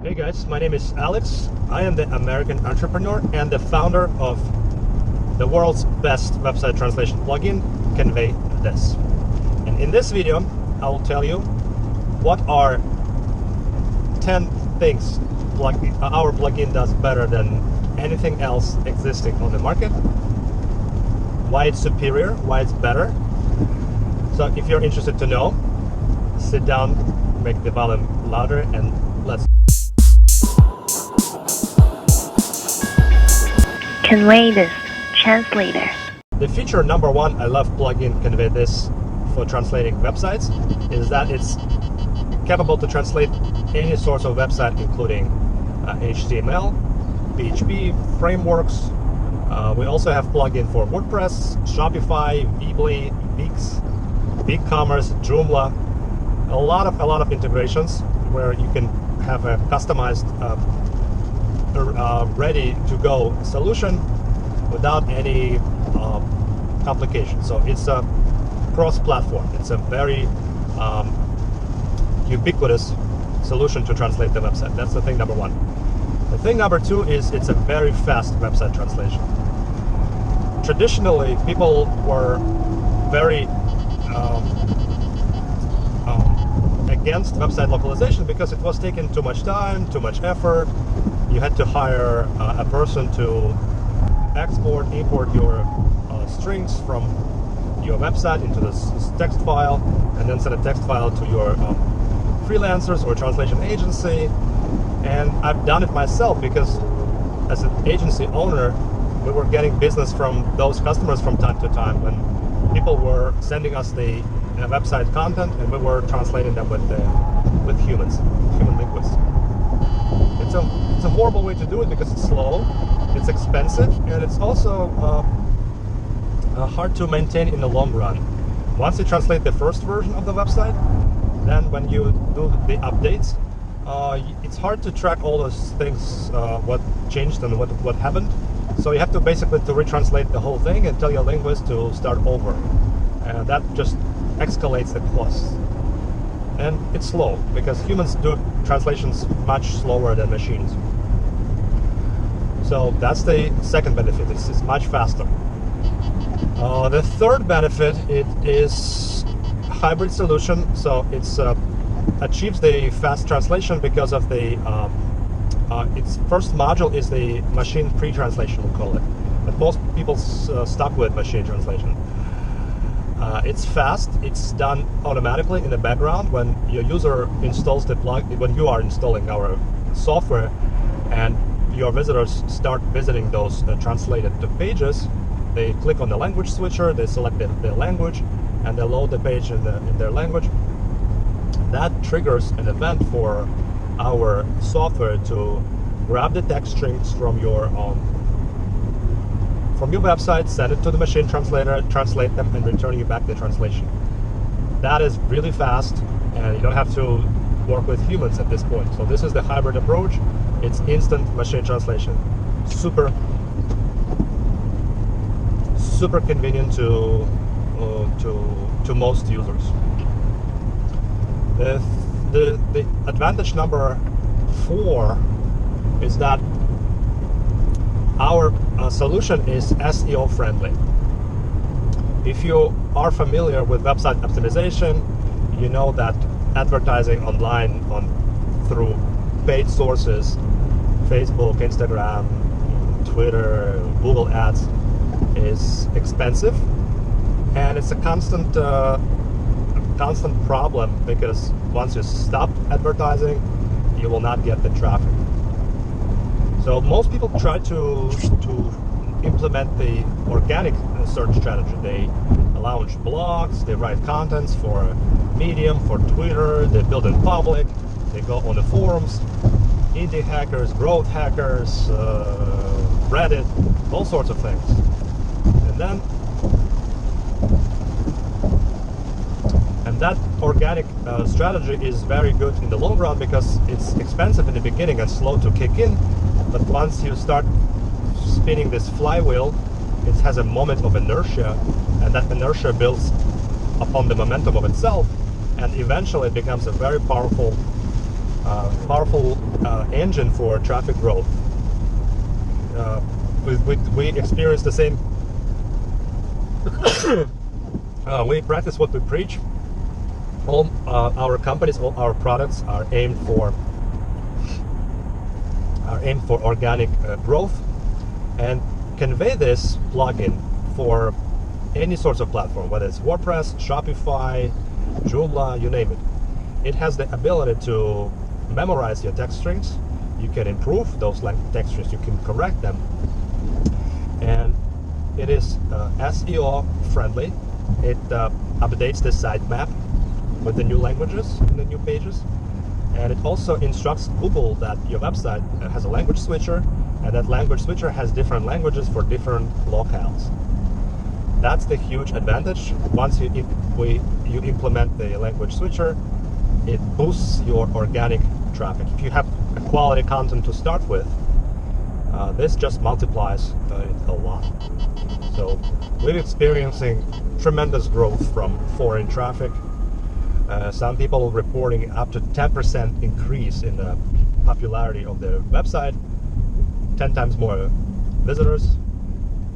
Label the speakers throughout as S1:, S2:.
S1: Hey guys, my name is Alex. I am the American entrepreneur and the founder of the world's best website translation plugin, ConveyThis. And in this video, I will tell you what are 10 things our plugin does better than anything else existing on the market, why it's superior, why it's better. So if you're interested to know, sit down, make the volume louder, and let's
S2: ConveyThis translator.
S1: The feature number one I love plugin ConveyThis for translating websites is that it's capable to translate any source of website, including HTML, PHP, frameworks. We also have plugin for WordPress, Shopify, Weebly, Wix, BigCommerce, Joomla. A lot of integrations where you can have a customized ready-to-go solution without any complication. So it's a cross-platform. It's a very ubiquitous solution to translate the website. That's the thing number one. The thing number two is it's a very fast website translation. Traditionally, people were very against website localization because it was taking too much time, too much effort. You had to hire a person to export, import your strings from your website into this text file, and then send a text file to your freelancers or translation agency. And I've done it myself because as an agency owner, we were getting business from those customers from time to time when people were sending us the website content, and we were translating them with human linguists. It's a horrible way to do it because it's slow, it's expensive, and it's also hard to maintain in the long run. Once you translate the first version of the website, then when you do the updates, it's hard to track all those things, what changed and what happened. So you have to basically retranslate the whole thing and tell your linguist to start over. And that just escalates the costs. And it's slow because humans do translations much slower than machines. So that's the second benefit. It's much faster. The third benefit, it is hybrid solution. So it's achieves the fast translation because of the its first module is the machine pre-translation, we'll call it. But most people stop with machine translation. It's fast. It's done automatically in the background when your user installs the plugin. When you are installing our software, and your visitors start visiting those translated pages, they click on the language switcher, they select the language, and they load the page in their language. That triggers an event for our software to grab the text strings from your website, send it to the machine translator, translate them, and return you back the translation. That is really fast, and you don't have to work with humans at this point. So this is the hybrid approach. It's instant machine translation. Super convenient to most users. The advantage number 4 is that our solution is SEO friendly. If you are familiar with website optimization, you know that advertising online through paid sources, Facebook, Instagram, Twitter, Google Ads, is expensive, and it's a constant problem because once you stop advertising, you will not get the traffic. So most people try to implement the organic search strategy. They launch blogs, they write contents for Medium, for Twitter, they build in public, they go on the forums, indie hackers, growth hackers, Reddit, all sorts of things. And that organic strategy is very good in the long run because it's expensive in the beginning and slow to kick in. But once you start spinning this flywheel, it has a moment of inertia, and that inertia builds upon the momentum of itself, and eventually it becomes a very powerful powerful engine for traffic growth. We experience the same. We practice what we preach. All our companies, all our products are aimed for organic growth, and ConveyThis plugin for any sorts of platform, whether it's WordPress, Shopify, Joomla, you name it. It has the ability to memorize your text strings. You can improve those text strings, you can correct them, and it is SEO friendly. It updates the sitemap with the new languages and the new pages, and it also instructs Google that your website has a language switcher, and that language switcher has different languages for different locales. That's the huge advantage. Once you implement the language switcher, it boosts your organic traffic. If you have a quality content to start with, this just multiplies it a lot. So we're experiencing tremendous growth from foreign traffic. Some people reporting up to 10% increase in the popularity of their website, 10 times more visitors,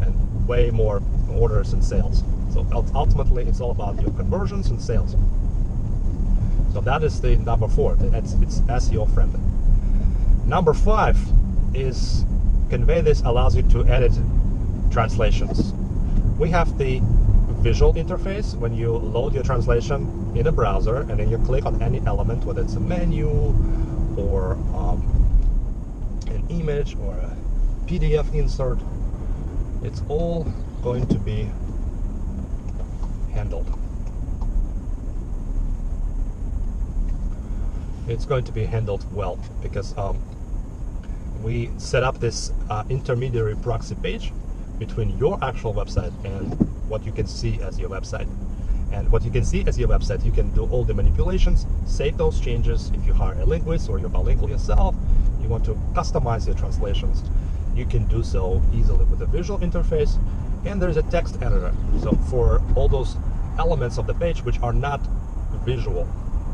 S1: and way more orders and sales. So ultimately, it's all about your conversions and sales. So that is the number 4. It's SEO friendly. Number 5 is ConveyThis allows you to edit translations. We have the visual interface when you load your translation in a browser, and then you click on any element, whether it's a menu or an image or a PDF insert. It's all going to be handled. It's going to be handled well, because we set up this intermediary proxy page between your actual website and what you can see as your website. And what you can see as your website, you can do all the manipulations, save those changes. If you hire a linguist or you're bilingual yourself, you want to customize your translations, you can do so easily with a visual interface. And there's a text editor. So for all those elements of the page which are not visual,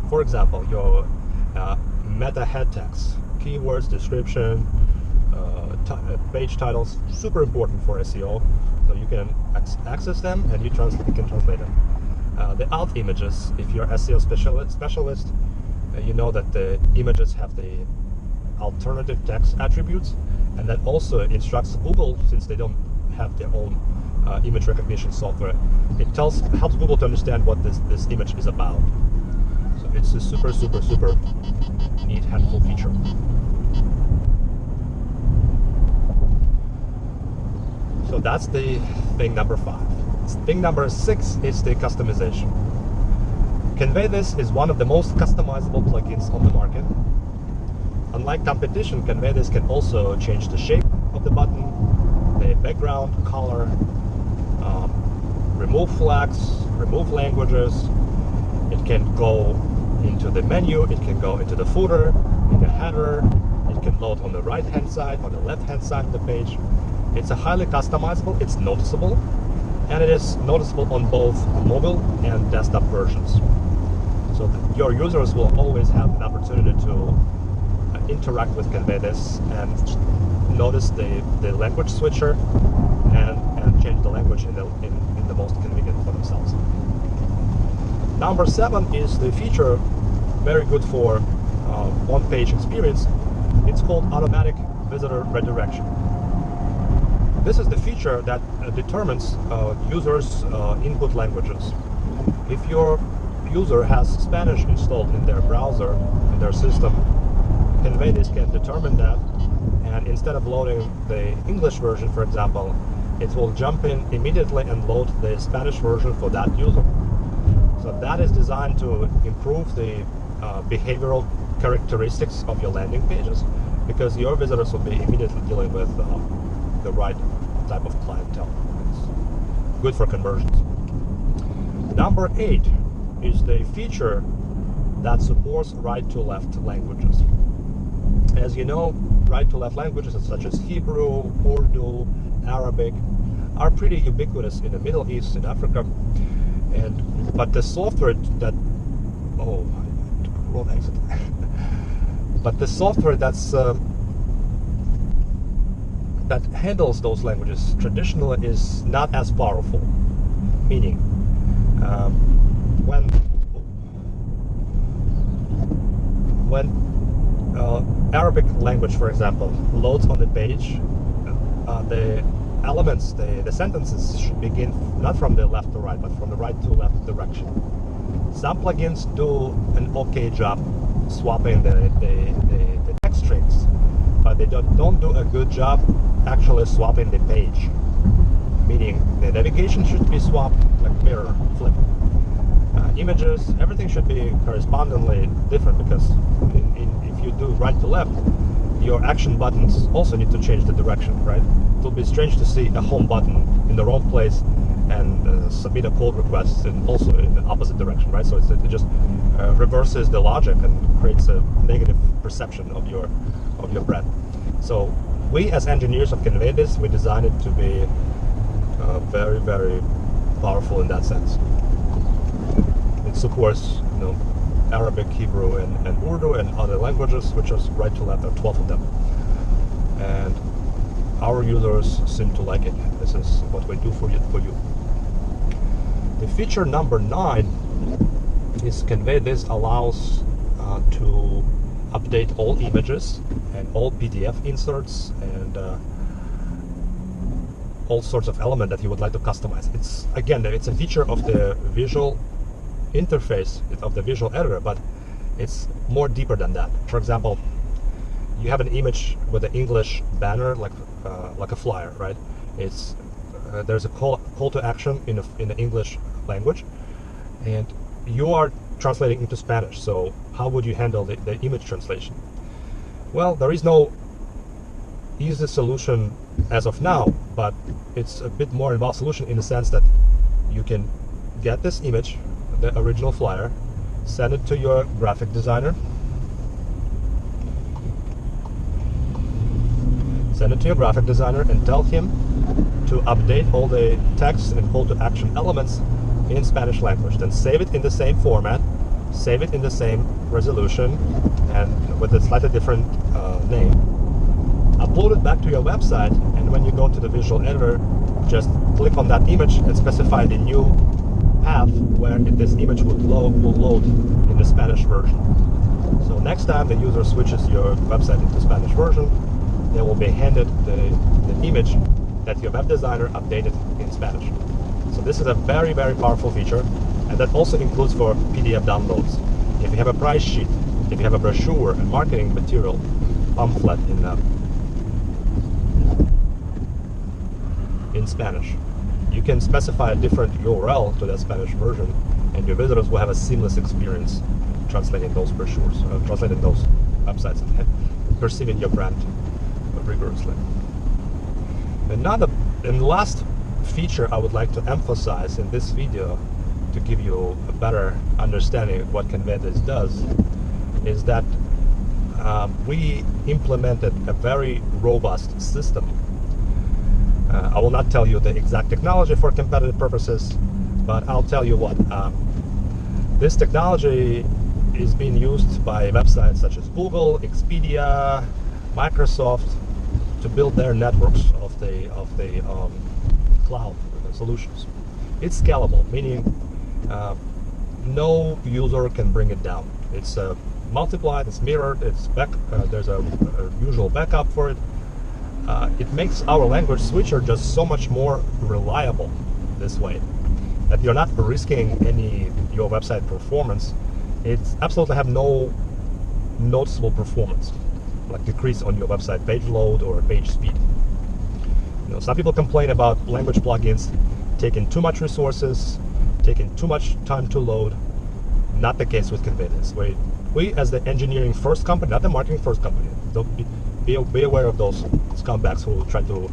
S1: for example, your meta head text, keywords, description, page titles, super important for SEO. So you can access them and you can translate them. The alt images, if you're SEO specialist, you know that the images have the alternative text attributes, and that also instructs Google, since they don't have their own image recognition software. It helps Google to understand what this image is about. So it's a super neat, helpful feature. So that's the thing number 5. Thing number 6 is the customization. ConveyThis is one of the most customizable plugins on the market. Unlike competition, ConveyThis can also change the shape of the button, the background color, remove flags, remove languages. It can go into the menu, it can go into the footer, in the header, it can load on the right hand side, on the left hand side of the page. It's a highly customizable, it's noticeable, and it is noticeable on both mobile and desktop versions. So your users will always have an opportunity to interact with ConveyThis and notice the language switcher and change the language in the most convenient for themselves. Number 7 is the feature very good for on-page experience. It's called automatic visitor redirection. This is the feature that determines users' input languages. If your user has Spanish installed in their browser, in their system, ConveyThis can determine that, and instead of loading the English version, for example, it will jump in immediately and load the Spanish version for that user. So that is designed to improve the behavioral characteristics of your landing pages, because your visitors will be immediately dealing with the right type of clientele. It's good for conversions. Number 8 is the feature that supports right-to-left languages. As you know, right-to-left languages such as Hebrew, Urdu, Arabic are pretty ubiquitous in the Middle East and Africa. But the software that But the software that handles those languages traditionally is not as powerful. Meaning, when Arabic language, for example, loads on the page, the elements, the sentences should begin not from the left to right, but from the right to left direction. Some plugins do an okay job swapping the text strings, but they don't do a good job actually swapping the page. Meaning the navigation should be swapped like mirror flip. Images, everything should be correspondingly different, because if you do right to left, your action buttons also need to change the direction, right? It will be strange to see a home button in the wrong place and submit a code request also in the opposite direction, right? So it just reverses the logic and creates a negative perception of your brand. So we as engineers of ConveyThis, we designed it to be very, very powerful in that sense. It supports, Arabic, Hebrew, and Urdu, and other languages, which is right to left. There are 12 of them, and our users seem to like it. This is what we do for you. The feature number 9 is ConveyThis allows to update all images and all PDF inserts and all sorts of elements that you would like to customize. It's a feature of the visual interface of the visual editor, but it's more deeper than that. For example, you have an image with an English banner, like a flyer, right? It's there's a call to action in the English language, and you are translating into Spanish. So how would you handle the image translation? Well, there is no easy solution as of now, but it's a bit more involved solution in the sense that you can get this image, the original flyer, send it to your graphic designer, and tell him to update all the text and call to action elements in Spanish language. Then save it in the same format, save it in the same resolution, and with a slightly different name. Upload it back to your website, and when you go to the visual editor, just click on that image and specify the new path where this image will load in the Spanish version. So next time the user switches your website into Spanish version, they will be handed the image that your web designer updated in Spanish. So this is a very, very powerful feature, and that also includes for PDF downloads. If you have a price sheet, if you have a brochure, a marketing material, pamphlet in Spanish, you can specify a different URL to that Spanish version, and your visitors will have a seamless experience translating those brochures, translating those websites, and perceiving your brand rigorously. And the last feature I would like to emphasize in this video, to give you a better understanding of what ConveyThis does, is that we implemented a very robust system. I will not tell you the exact technology for competitive purposes, but I'll tell you what. This technology is being used by websites such as Google, Expedia, Microsoft to build their networks of the cloud solutions. It's scalable, meaning no user can bring it down. It's multiplied, it's mirrored, there's a usual backup for it. It makes our language switcher just so much more reliable this way, that you're not risking your website performance. It's absolutely have no noticeable performance, like decrease on your website page load or page speed. Some people complain about language plugins taking too much resources, taking too much time to load. Not the case with ConveyThis. We as the engineering first company, not the marketing first company, don't be aware of those scumbags who will try to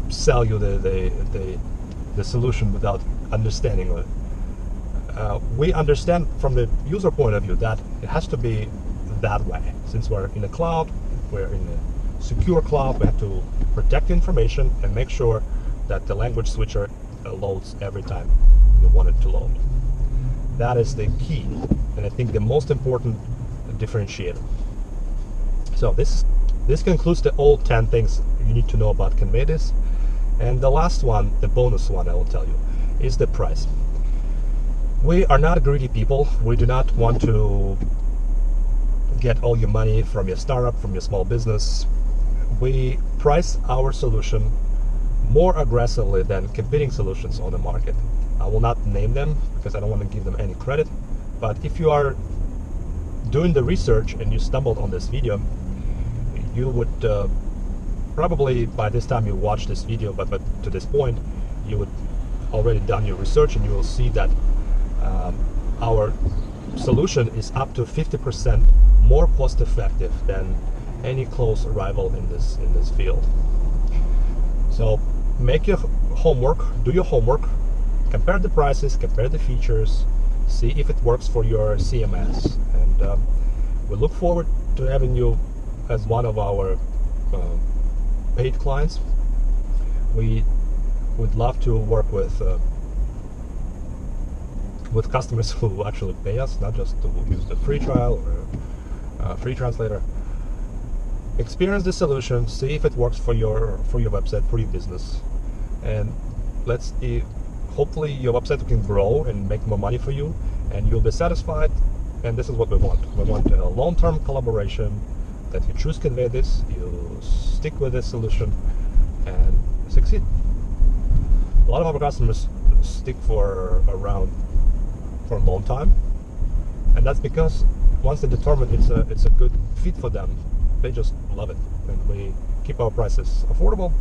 S1: sell you the solution without understanding it. We understand from the user point of view that it has to be that way. Since we're in the cloud, we're in a secure cloud, we have to protect information and make sure that the language switcher loads every time you want it to load. That is the key, and I think the most important differentiator. So this concludes the all 10 things you need to know about ConveyThis. And the last one, the bonus one I will tell you, is the price. We are not greedy people. We do not want to get all your money from your startup, from your small business. We price our solution more aggressively than competing solutions on the market. I will not name them because I don't want to give them any credit. But if you are doing the research and you stumbled on this video, you would probably by this time you watch this video, but to this point you would already done your research, and you will see that our solution is up to 50% more cost effective than any close rival in this field. So make your homework, do your homework, compare the prices, compare the features, see if it works for your CMS, and we look forward to having you as one of our paid clients. We would love to work with customers who actually pay us, not just to use the free trial or free translator. Experience the solution, see if it works for your website, for your business, and let's see. Hopefully your website can grow and make more money for you, and you'll be satisfied. And this is what we want. We want a long-term collaboration, that you choose ConveyThis, you stick with this solution, and succeed. A lot of our customers stick for a long time, and that's because once they determine it's a good fit for them, they just love it. And we keep our prices affordable.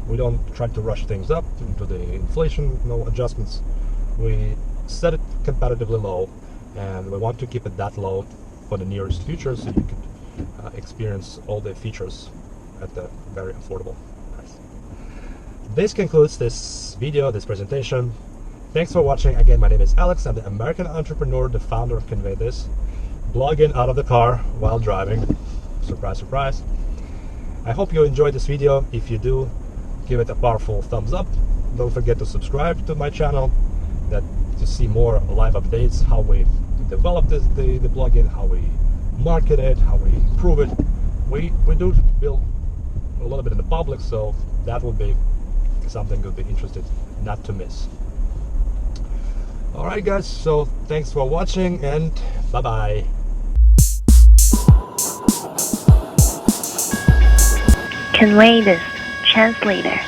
S1: We don't try to rush things up into the inflation, adjustments. We set it competitively low, and we want to keep it that low for the nearest future, so you can experience all the features at a very affordable price. This concludes this video, this presentation. Thanks for watching. Again, my name is Alex. I'm the American entrepreneur, the founder of ConveyThis, blogging out of the car while driving. Surprise, surprise. I hope you enjoyed this video. If you do, give it a powerful thumbs up. Don't forget to subscribe to my channel to see more live updates, how we develop the plugin, how we market it, how we improve it. We do build a little bit in the public, so that will be something you'll be interested not to miss. Alright guys, so thanks for watching, and bye bye.
S2: ConveyThis translator.